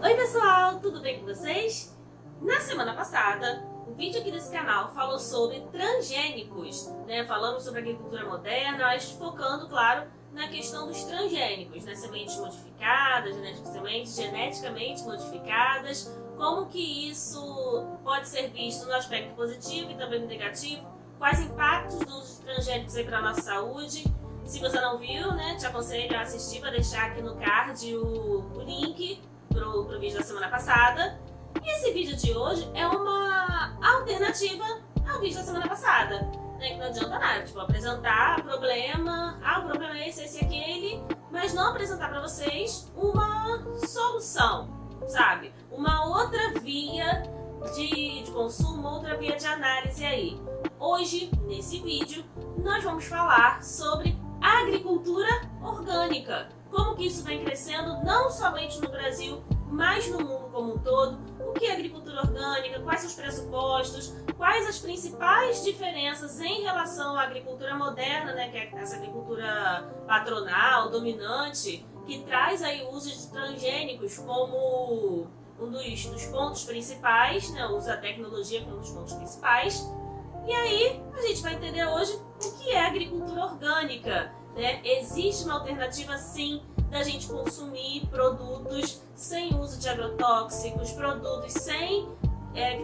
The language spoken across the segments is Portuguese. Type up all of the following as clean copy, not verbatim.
Oi pessoal, tudo bem com vocês? Na semana passada, o vídeo aqui desse canal falou sobre transgênicos, falando sobre agricultura moderna, mas focando, claro, na questão dos transgênicos, sementes modificadas, sementes geneticamente modificadas, como que isso pode ser visto no aspecto positivo e também no negativo, quais impactos do uso de transgênicos aí para a nossa saúde. Se você não viu, te aconselho a assistir, vou deixar aqui no card o link pro vídeo da semana passada. E esse vídeo de hoje é uma alternativa ao vídeo da semana passada, que não adianta nada, apresentar problema, o problema é esse e aquele, mas não apresentar para vocês uma solução, sabe? Uma outra via de consumo, outra via de análise aí. Hoje, nesse vídeo, nós vamos falar sobre agricultura orgânica. Como que isso vem crescendo não somente no Brasil, mas no mundo como um todo. O que é agricultura orgânica, quais são os pressupostos, quais as principais diferenças em relação à agricultura moderna, que é essa agricultura patronal, dominante, que traz aí o uso de transgênicos como um dos pontos principais, o uso da tecnologia como um dos pontos principais. E aí, a gente vai entender hoje o que é agricultura orgânica. Existe uma alternativa, sim, da gente consumir produtos sem uso de agrotóxicos, produtos que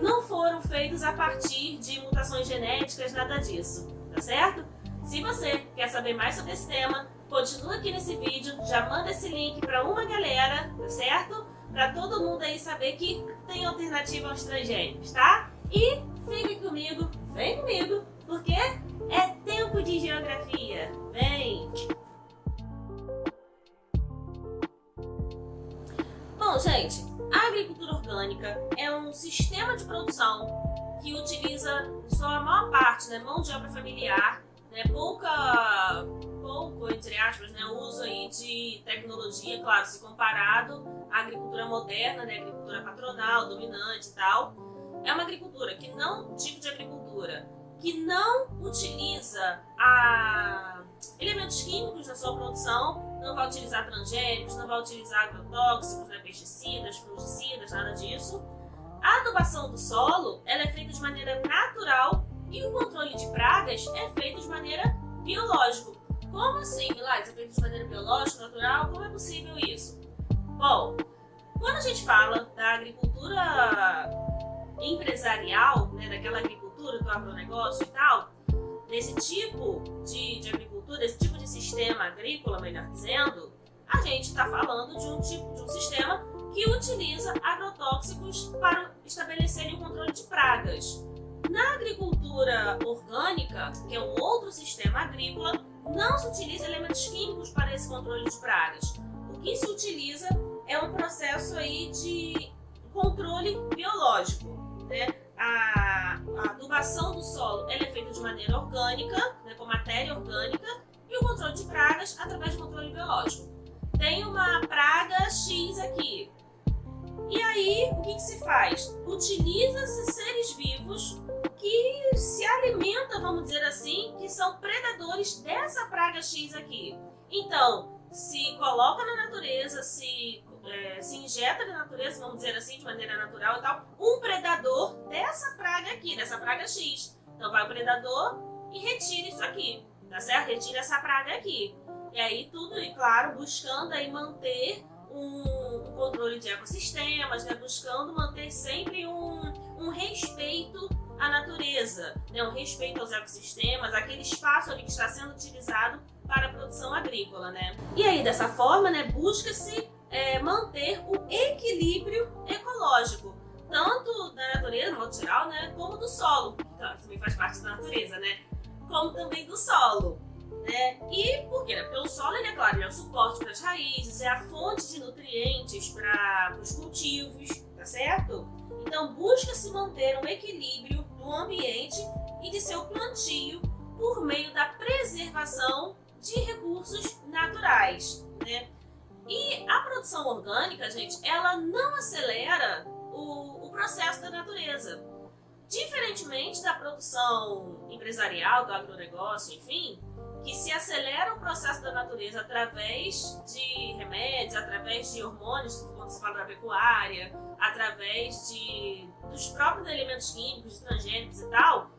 não foram feitos a partir de mutações genéticas, nada disso, tá certo? Se você quer saber mais sobre esse tema, continua aqui nesse vídeo, já manda esse link para uma galera, tá certo? Para todo mundo aí saber que tem alternativa aos transgênicos, tá? E fique comigo, vem comigo, porque é tempo de geografia. Vem! Bom, gente, a agricultura orgânica é um sistema de produção que utiliza, sua maior parte, mão de obra familiar, pouco, entre aspas, uso aí de tecnologia, claro, se comparado à agricultura moderna, agricultura patronal, dominante e tal. É uma agricultura que não, tipo de agricultura, que não utiliza elementos químicos na sua produção, não vai utilizar transgênicos, não vai utilizar agrotóxicos, pesticidas, fungicidas, nada disso. A adubação do solo, ela é feita de maneira natural e o controle de pragas é feito de maneira biológica. Como assim, Milagres? É feito de maneira biológica, natural? Como é possível isso? Bom, quando a gente fala da agricultura empresarial, daquela agricultura do agronegócio e tal, desse tipo de agricultura, desse tipo de sistema agrícola, melhor dizendo, a gente está falando de um sistema que utiliza agrotóxicos para estabelecer o controle de pragas. Na agricultura orgânica, que é um outro sistema agrícola, não se utiliza elementos químicos para esse controle de pragas. O que se utiliza é um processo aí de controle biológico. A adubação do solo ela é feita de maneira orgânica, com matéria orgânica, e o controle de pragas através do controle biológico. Tem uma praga X aqui. E aí, o que se faz? Utiliza-se seres vivos que se alimentam, vamos dizer assim, que são predadores dessa praga X aqui. Então, se coloca na natureza, se injeta na natureza, vamos dizer assim, de maneira natural e tal, um predador dessa praga aqui, dessa praga X. Então vai o predador e retira isso aqui, tá certo? Retira essa praga aqui. E aí tudo, e claro, buscando aí manter um controle de ecossistemas, buscando manter sempre um respeito à natureza, um respeito aos ecossistemas, aquele espaço ali que está sendo utilizado para a produção agrícola, E aí, dessa forma, busca-se manter o equilíbrio ecológico, tanto da natureza, no modo geral, como do solo, que também faz parte da natureza, como também do solo. E por quê? Porque o solo, ele é o suporte para as raízes, é a fonte de nutrientes para os cultivos, tá certo? Então, busca-se manter um equilíbrio do ambiente e de seu plantio por meio da preservação de recursos naturais, E a produção orgânica, gente, ela não acelera o processo da natureza. Diferentemente da produção empresarial, do agronegócio, enfim, que se acelera o processo da natureza através de remédios, através de hormônios, quando se fala da pecuária, através dos próprios elementos químicos, de transgênicos e tal,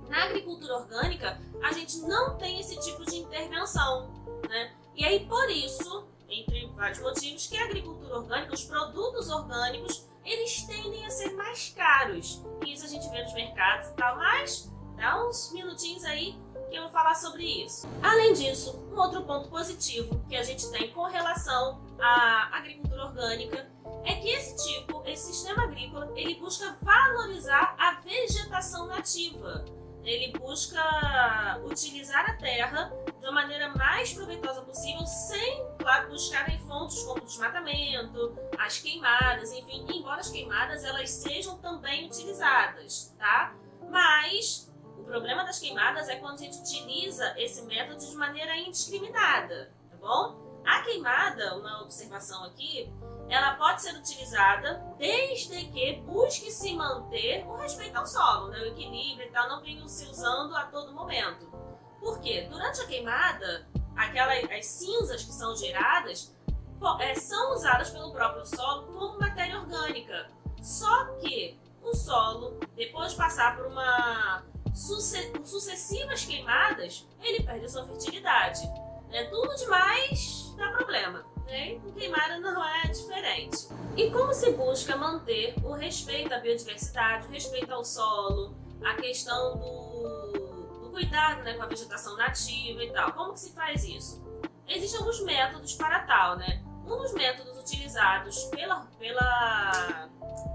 na agricultura orgânica a gente não tem esse tipo de intervenção, né? E aí por isso, entre vários motivos, que a agricultura orgânica, os produtos orgânicos, eles tendem a ser mais caros. E isso a gente vê nos mercados e tal, mas dá uns minutinhos aí que eu vou falar sobre isso. Além disso, um outro ponto positivo que a gente tem com relação à agricultura orgânica é que esse sistema agrícola, ele busca valorizar a vegetação nativa. Ele busca utilizar a terra da maneira mais proveitosa possível, sem, claro, buscar em fontes como o desmatamento, as queimadas, enfim, embora as queimadas elas sejam também utilizadas, tá? Mas o problema das queimadas é quando a gente utiliza esse método de maneira indiscriminada, tá bom? A queimada, uma observação aqui, ela pode ser utilizada desde que busque se manter o respeito ao solo, né? O equilíbrio e tal, não venham se usando a todo momento. Por quê? Durante a queimada, as cinzas que são geradas são usadas pelo próprio solo como matéria orgânica. Só que o solo, depois de passar por sucessivas queimadas, ele perde a sua fertilidade. Tudo demais dá problema, né? Com queimada não é diferente. E como se busca manter o respeito à biodiversidade, o respeito ao solo, a questão do cuidado, né, com a vegetação nativa e tal. Como que se faz isso? Existem alguns métodos para tal, né? Um dos métodos utilizados pela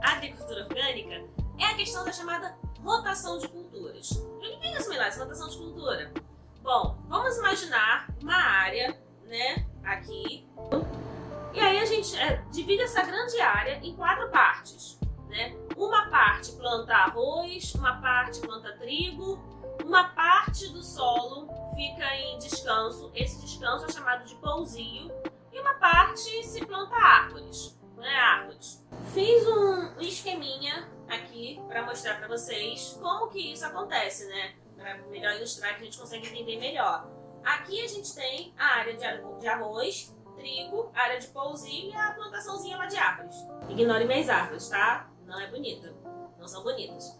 agricultura orgânica é a questão da chamada rotação de culturas. E o que é isso, Milagre, rotação de cultura? Bom, vamos imaginar uma área, né, aqui. E aí a gente divide essa grande área em 4 partes, né? Uma parte planta arroz, uma parte planta trigo, uma parte do solo fica em descanso, esse descanso é chamado de pousio, e uma parte se planta árvores, né? Fiz um esqueminha aqui para mostrar para vocês como que isso acontece, né? Para melhor ilustrar, que a gente consegue entender melhor. Aqui a gente tem a área de arroz, trigo, área de pousio e a plantaçãozinha lá de árvores. Ignore minhas árvores, tá? Não é bonita. Não são bonitas.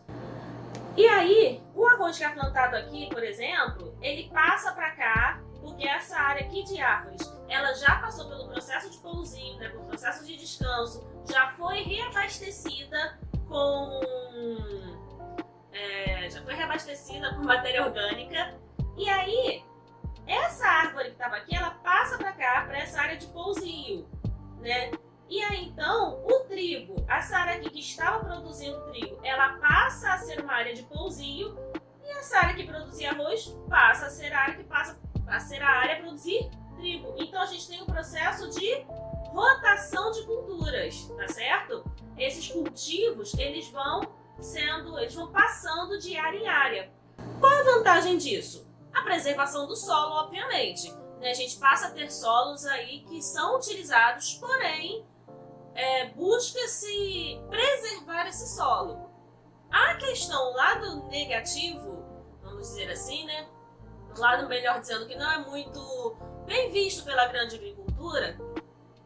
E aí, o arroz que é plantado aqui, por exemplo, ele passa para cá, porque essa área aqui de árvores, ela já passou pelo processo de pousio, né, pelo processo de descanso, já foi reabastecida com matéria orgânica. E aí, essa árvore que estava aqui, ela passa para cá, para essa área de pousio, né? E aí, então, o trigo, essa área aqui que estava produzindo trigo, ela passa a ser uma área de pousio, e essa área que produzia arroz passa a ser a área que passa a ser a área a produzir trigo. Então, a gente tem um processo de rotação de culturas, tá certo? Esses cultivos, eles vão passando de área em área. Qual é a vantagem disso? A preservação do solo, obviamente. A gente passa a ter solos aí que são utilizados, porém, busca-se preservar esse solo. A questão, o lado negativo, vamos dizer assim, né? O lado, melhor dizendo, que não é muito bem visto pela grande agricultura,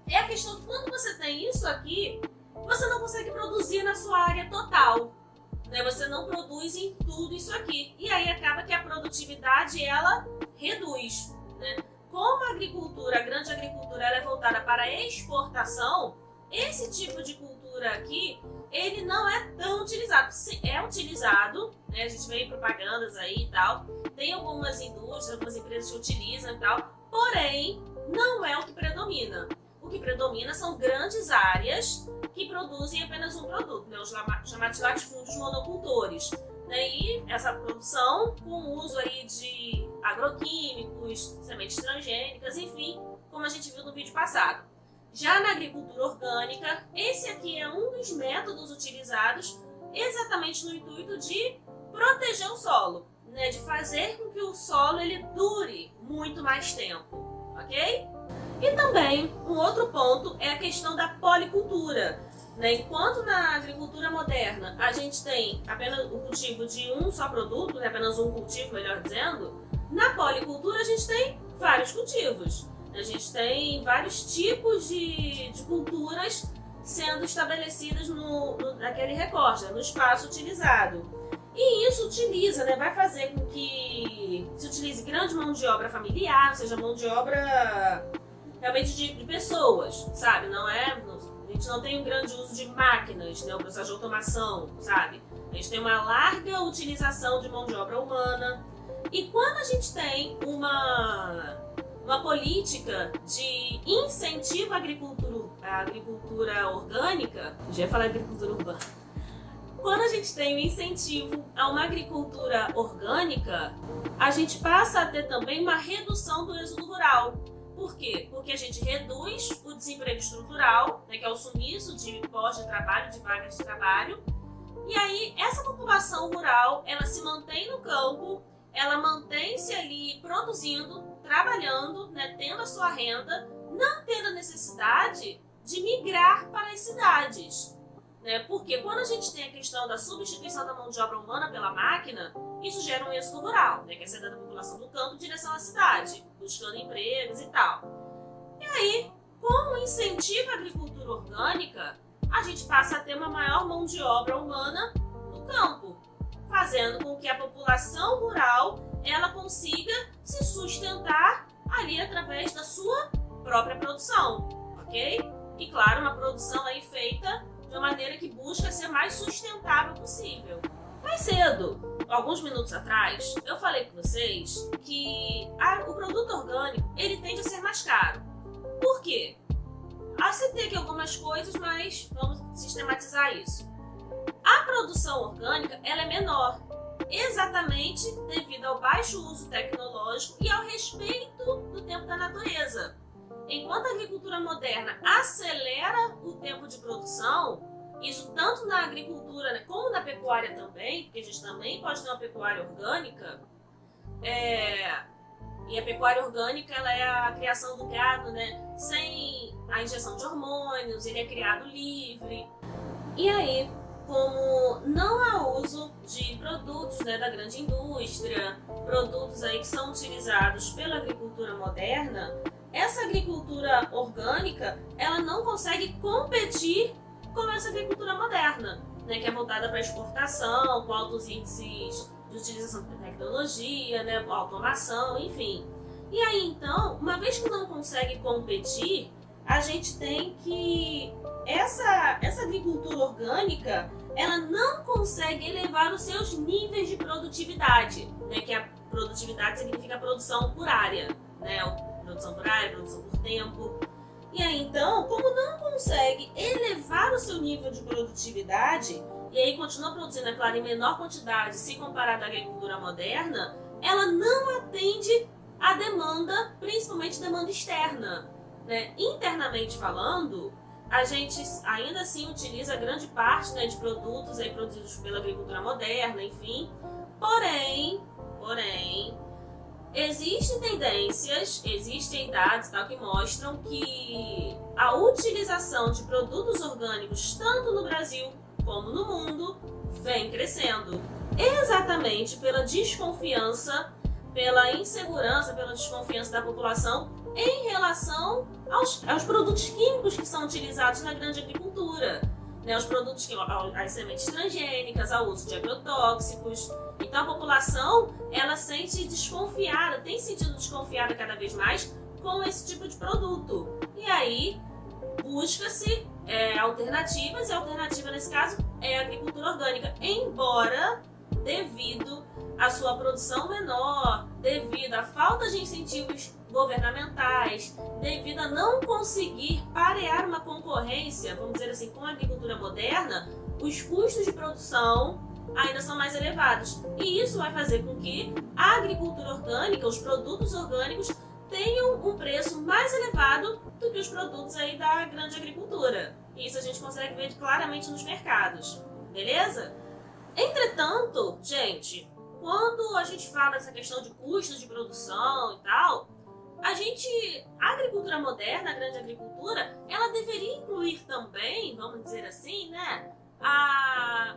é a questão de quando você tem isso aqui, você não consegue produzir na sua área total. Né? Você não produz em tudo isso aqui. E aí acaba que a produtividade, ela reduz. Né? Como a agricultura, a grande agricultura, ela é voltada para a exportação, esse tipo de cultura aqui, ele não é tão utilizado. É utilizado, né? A gente vê em propagandas aí e tal, tem algumas indústrias, algumas empresas que utilizam e tal, porém, não é o que predomina. O que predomina são grandes áreas que produzem apenas um produto, né? Os chamados latifúndios monocultores. E essa produção com o uso aí de agroquímicos, sementes transgênicas, enfim, como a gente viu no vídeo passado. Já na agricultura orgânica, esse aqui é um dos métodos utilizados exatamente no intuito de proteger o solo, né? De fazer com que o solo ele dure muito mais tempo, ok? E também, um outro ponto é a questão da policultura. Enquanto na agricultura moderna a gente tem apenas o cultivo de um só produto, apenas um cultivo, melhor dizendo, Na policultura a gente tem vários cultivos. A gente tem vários tipos de culturas sendo estabelecidas naquele recorte, no espaço utilizado. E isso utiliza, vai fazer com que se utilize grande mão de obra familiar, ou seja, mão de obra realmente de pessoas, sabe? A gente não tem um grande uso de máquinas, o processo de automação, sabe? A gente tem uma larga utilização de mão de obra humana. E quando a gente tem uma política de incentivo à agricultura orgânica, já ia falar agricultura urbana. Quando a gente tem um incentivo a uma agricultura orgânica, a gente passa a ter também uma redução do êxodo rural. Por quê? Porque a gente reduz o desemprego estrutural, que é o sumiço de postos de trabalho, de vagas de trabalho. E aí, essa população rural, ela se mantém no campo, ela mantém-se ali produzindo, trabalhando, tendo a sua renda, não tendo a necessidade de migrar para as cidades. Porque quando a gente tem a questão da substituição da mão de obra humana pela máquina, isso gera um êxodo rural, que é a saída da população do campo em direção à cidade, buscando empregos e tal. E aí, com o incentivo à agricultura orgânica, a gente passa a ter uma maior mão de obra humana no campo, fazendo com que a população rural ela consiga se sustentar ali através da sua própria produção, ok? E claro, uma produção aí feita de uma maneira que busca ser mais sustentável possível. Mais cedo, alguns minutos atrás, eu falei com vocês que o produto orgânico ele tende a ser mais caro. Por quê? Citei aqui algumas coisas, mas vamos sistematizar isso. A produção orgânica ela é menor, exatamente devido ao baixo uso tecnológico e ao respeito do tempo da natureza. Enquanto a agricultura moderna acelera o tempo de produção, isso tanto na agricultura como na pecuária também, porque a gente também pode ter uma pecuária orgânica, e a pecuária orgânica ela é a criação do gado, sem a injeção de hormônios, ele é criado livre. E aí, como não há uso de produtos da grande indústria, produtos aí que são utilizados pela agricultura moderna, essa agricultura orgânica ela não consegue competir com essa agricultura moderna, que é voltada para exportação, com altos índices de utilização de tecnologia, automação, enfim. E aí então, uma vez que não consegue competir, a gente tem que essa agricultura orgânica ela não consegue elevar os seus níveis de produtividade, que a produtividade significa produção por área, produção por área, produção por tempo. E aí então, como não consegue elevar o seu nível de produtividade, e aí continua produzindo, é claro, em menor quantidade se comparado à agricultura moderna, ela não atende à demanda, principalmente demanda externa. Internamente falando, a gente ainda assim utiliza grande parte de produtos aí produzidos pela agricultura moderna, enfim. Porém, existem tendências, existem dados que mostram que a utilização de produtos orgânicos, tanto no Brasil como no mundo, vem crescendo. Exatamente pela desconfiança, pela insegurança, pela desconfiança da população em relação aos produtos químicos que são utilizados na grande agricultura. Os produtos as sementes transgênicas, ao uso de agrotóxicos. Então a população ela sente desconfiada, tem sentido desconfiada cada vez mais com esse tipo de produto. E aí busca-se alternativas, e a alternativa nesse caso é a agricultura orgânica, embora devido à sua produção menor, devido à falta de incentivos governamentais, devido a não conseguir parear uma concorrência, vamos dizer assim, com a agricultura moderna, os custos de produção ainda são mais elevados. E isso vai fazer com que a agricultura orgânica, os produtos orgânicos, tenham um preço mais elevado do que os produtos aí da grande agricultura. E isso a gente consegue ver claramente nos mercados, beleza? Entretanto, gente, quando a gente fala dessa questão de custos de produção e tal, a agricultura moderna, a grande agricultura, ela deveria incluir também, vamos dizer assim,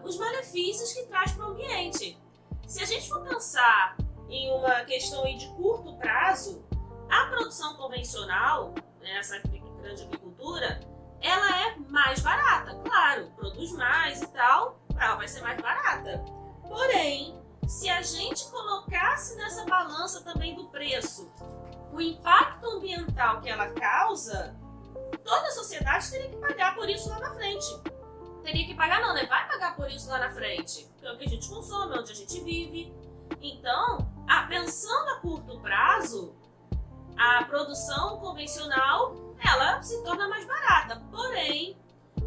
os malefícios que traz para o ambiente. Se a gente for pensar em uma questão aí de curto prazo, a produção convencional, né, essa grande agricultura, ela é mais barata, claro, produz mais e tal, ela vai ser mais barata. Porém, se a gente colocasse nessa balança também do preço o impacto ambiental que ela causa, toda a sociedade teria que pagar por isso lá na frente. Teria que pagar não, né? Vai pagar por isso lá na frente. Porque é o que a gente consome, onde a gente vive. Então, pensando a curto prazo, a produção convencional, ela se torna mais barata. Porém,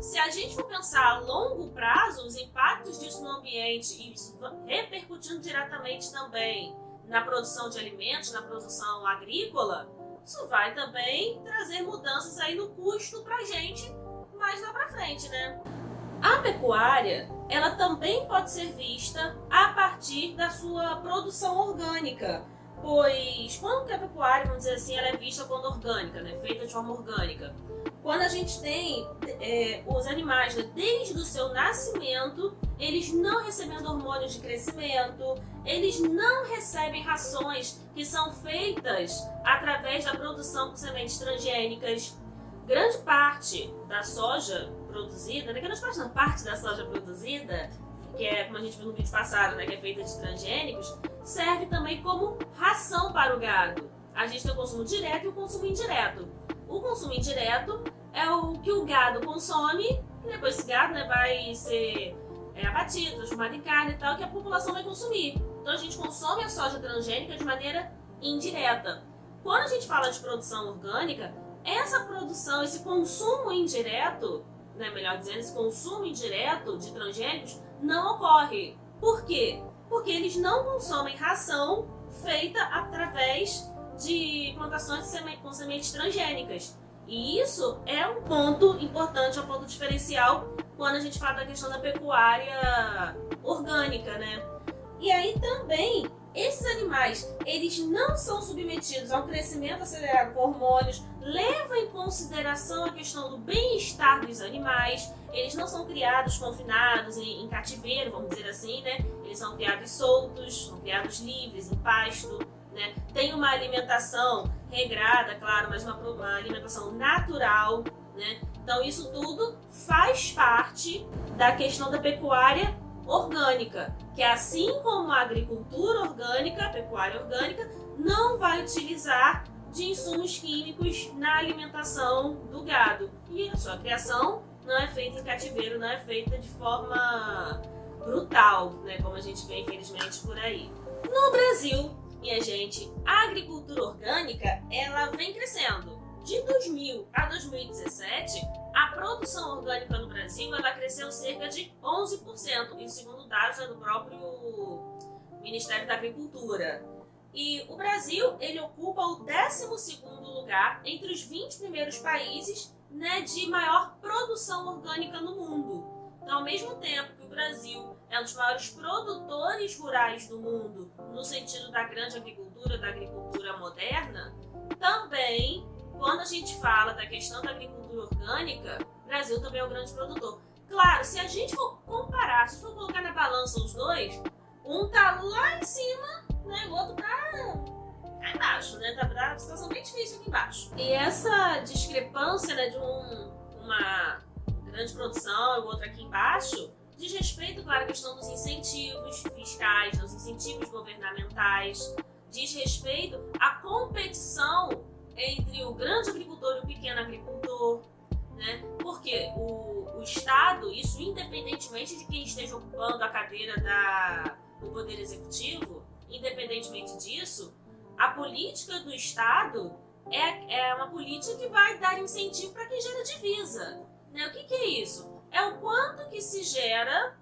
se a gente for pensar a longo prazo, os impactos disso no ambiente e isso repercutindo diretamente também na produção de alimentos, na produção agrícola, isso vai também trazer mudanças aí no custo pra gente mais lá pra frente, né? A pecuária, ela também pode ser vista a partir da sua produção orgânica, pois quando a pecuária, vamos dizer assim, ela é vista quando orgânica, né? Feita de forma orgânica. Quando a gente tem os animais, né, desde o seu nascimento, eles não recebendo hormônios de crescimento, eles não recebem rações que são feitas através da produção com sementes transgênicas. Grande parte da soja produzida, né, parte da soja produzida, que é, como a gente viu no vídeo passado, né, que é feita de transgênicos, serve também como ração para o gado. A gente tem o consumo direto e o consumo indireto. O consumo indireto é o que o gado consome, e depois esse gado, né, vai ser abatido, transformado em carne e tal, que a população vai consumir. Então a gente consome a soja transgênica de maneira indireta. Quando a gente fala de produção orgânica, essa produção, esse consumo indireto, né, melhor dizendo, esse consumo indireto de transgênicos não ocorre. Por quê? Porque eles não consomem ração feita através de plantações com sementes transgênicas. E isso é um ponto importante, é um ponto diferencial quando a gente fala da questão da pecuária orgânica, né? E aí também, esses animais, eles não são submetidos a um crescimento acelerado com hormônios, levam em consideração a questão do bem-estar dos animais, eles não são criados confinados em cativeiro, vamos dizer assim, né? Eles são criados soltos, são criados livres, em pasto, né? Tem uma alimentação regrada, claro, mas uma alimentação natural, né? Então isso tudo faz parte da questão da pecuária orgânica, que assim como a agricultura orgânica, a pecuária orgânica, não vai utilizar de insumos químicos na alimentação do gado. E a sua criação não é feita em cativeiro, não é feita de forma brutal, né? Como a gente vê, infelizmente, por aí. No Brasil, minha gente, a agricultura orgânica, ela vem crescendo. De 2000 a 2017, a produção orgânica no Brasil, ela cresceu cerca de 11%, isso segundo dados do próprio Ministério da Agricultura. E o Brasil, ele ocupa o 12º lugar entre os 20 primeiros países, né, de maior produção orgânica no mundo. Então, ao mesmo tempo que o Brasil é um dos maiores produtores rurais do mundo, no sentido da grande agricultura, da agricultura moderna, também, quando a gente fala da questão da agricultura orgânica, o Brasil também é um grande produtor. Claro, se a gente for comparar, se a gente for colocar na balança os dois, um tá lá em cima, né, o outro tá embaixo, né, tá uma situação bem difícil aqui embaixo. E essa discrepância, né, de uma grande produção e o outro aqui embaixo, diz respeito, claro, à questão dos incentivos fiscais, dos incentivos governamentais, diz respeito à competição entre o grande agricultor e o pequeno agricultor, né? Porque o Estado, isso independentemente de quem esteja ocupando a cadeira do Poder Executivo, independentemente disso, a política do Estado é uma política que vai dar incentivo para quem gera divisa. Né? O que é isso? É o quanto que se gera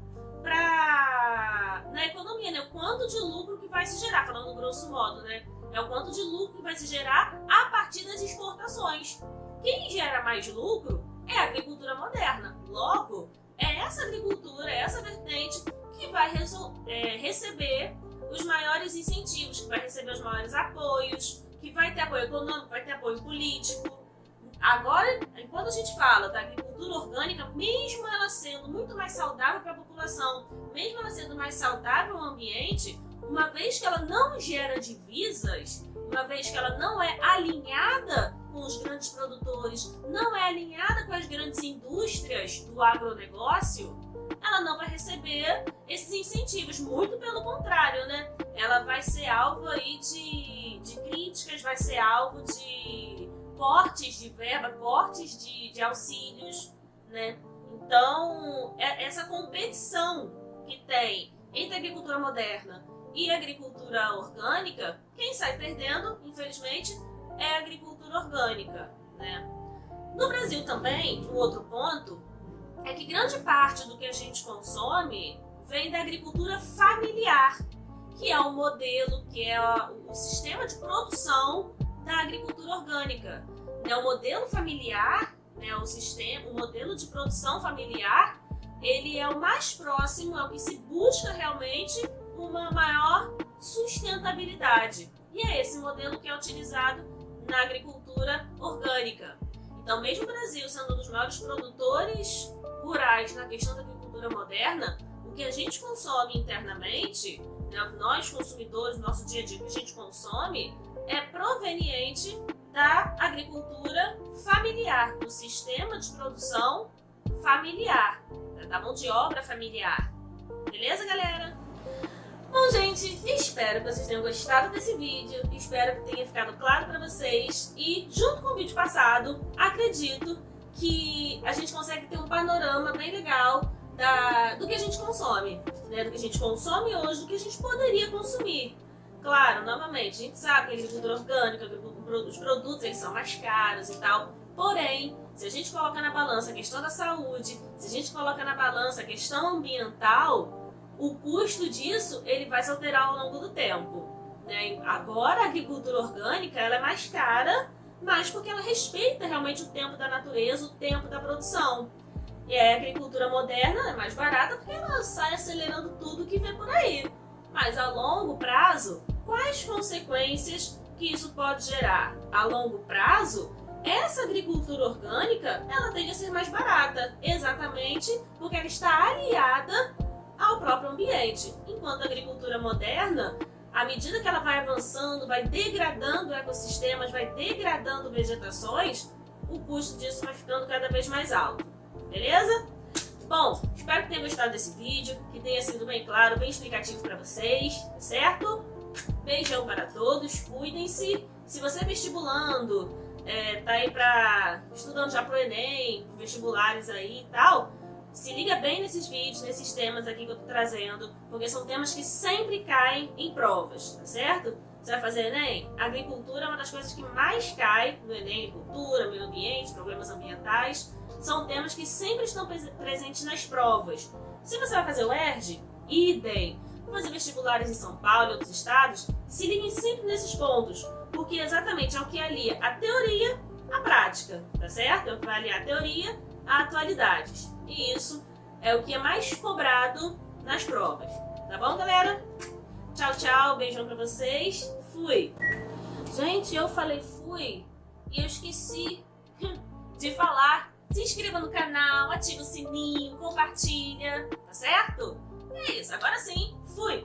na economia, né? O quanto de lucro que vai se gerar, falando grosso modo, né? É o quanto de lucro que vai se gerar a partir das exportações. Quem gera mais lucro é a agricultura moderna. Logo, é essa agricultura, é essa vertente que vai receber os maiores incentivos, que vai receber os maiores apoios, que vai ter apoio econômico, vai ter apoio político. Agora, enquanto a gente fala da agricultura orgânica, mesmo ela sendo muito mais saudável para a população, mesmo ela sendo mais saudável ao ambiente, uma vez que ela não gera divisas, uma vez que ela não é alinhada com os grandes produtores, não é alinhada com as grandes indústrias do agronegócio, ela não vai receber esses incentivos, muito pelo contrário, né? Ela vai ser alvo aí de críticas, vai ser alvo de cortes de verba, cortes de auxílios, né? Então, essa competição que tem entre a agricultura moderna e a agricultura orgânica, quem sai perdendo, infelizmente, é a agricultura orgânica, né? No Brasil também, um outro ponto é que grande parte do que a gente consome vem da agricultura familiar, que é o modelo, que é o sistema de produção da agricultura orgânica. O modelo familiar, o modelo de produção familiar, ele é o mais próximo, é o que se busca realmente uma maior sustentabilidade. E é esse modelo que é utilizado na agricultura orgânica. Então, mesmo o Brasil sendo um dos maiores produtores rurais na questão da agricultura moderna, o que a gente consome internamente, nós consumidores, no nosso dia a dia, que a gente consome, é proveniente da agricultura familiar, do sistema de produção familiar, da mão de obra familiar. Beleza, galera? Bom, gente, espero que vocês tenham gostado desse vídeo, espero que tenha ficado claro para vocês e, junto com o vídeo passado, acredito que a gente consegue ter um panorama bem legal do que a gente consome, né? Do que a gente consome hoje, do que a gente poderia consumir. Claro, novamente, a gente sabe que a agricultura orgânica, os produtos eles são mais caros e tal, porém, se a gente coloca na balança a questão da saúde, se a gente coloca na balança a questão ambiental, o custo disso ele vai se alterar ao longo do tempo, né? Agora a agricultura orgânica ela é mais cara, mas porque ela respeita realmente o tempo da natureza, o tempo da produção. E a agricultura moderna é mais barata porque ela sai acelerando tudo que vê por aí. Mas a longo prazo, quais consequências que isso pode gerar? A longo prazo, essa agricultura orgânica ela tende a ser mais barata, exatamente porque ela está aliada ao próprio ambiente. Enquanto a agricultura moderna, à medida que ela vai avançando, vai degradando ecossistemas, vai degradando vegetações, o custo disso vai ficando cada vez mais alto. Beleza? Bom, espero que tenham gostado desse vídeo, que tenha sido bem claro, bem explicativo para vocês, certo? Beijão para todos, cuidem-se. Se você é vestibulando, tá aí estudando já pro Enem, vestibulares aí e tal, se liga bem nesses vídeos, nesses temas aqui que eu tô trazendo, porque são temas que sempre caem em provas, tá certo? Você vai fazer Enem? A agricultura é uma das coisas que mais cai no Enem, agricultura, meio ambiente, problemas ambientais, são temas que sempre estão presentes nas provas. Se você vai fazer o ERJ, idem. Vai fazer vestibulares em São Paulo e outros estados, se liguem sempre nesses pontos, porque exatamente é o que alia a teoria à prática, tá certo? É o que vai aliar a teoria a atualidades. E isso é o que é mais cobrado nas provas. Tá bom, galera? Tchau, tchau. Beijão pra vocês. Fui. Gente, eu falei fui e eu esqueci de falar. Se inscreva no canal, ativa o sininho, compartilha. Tá certo? É isso. Agora sim. Fui.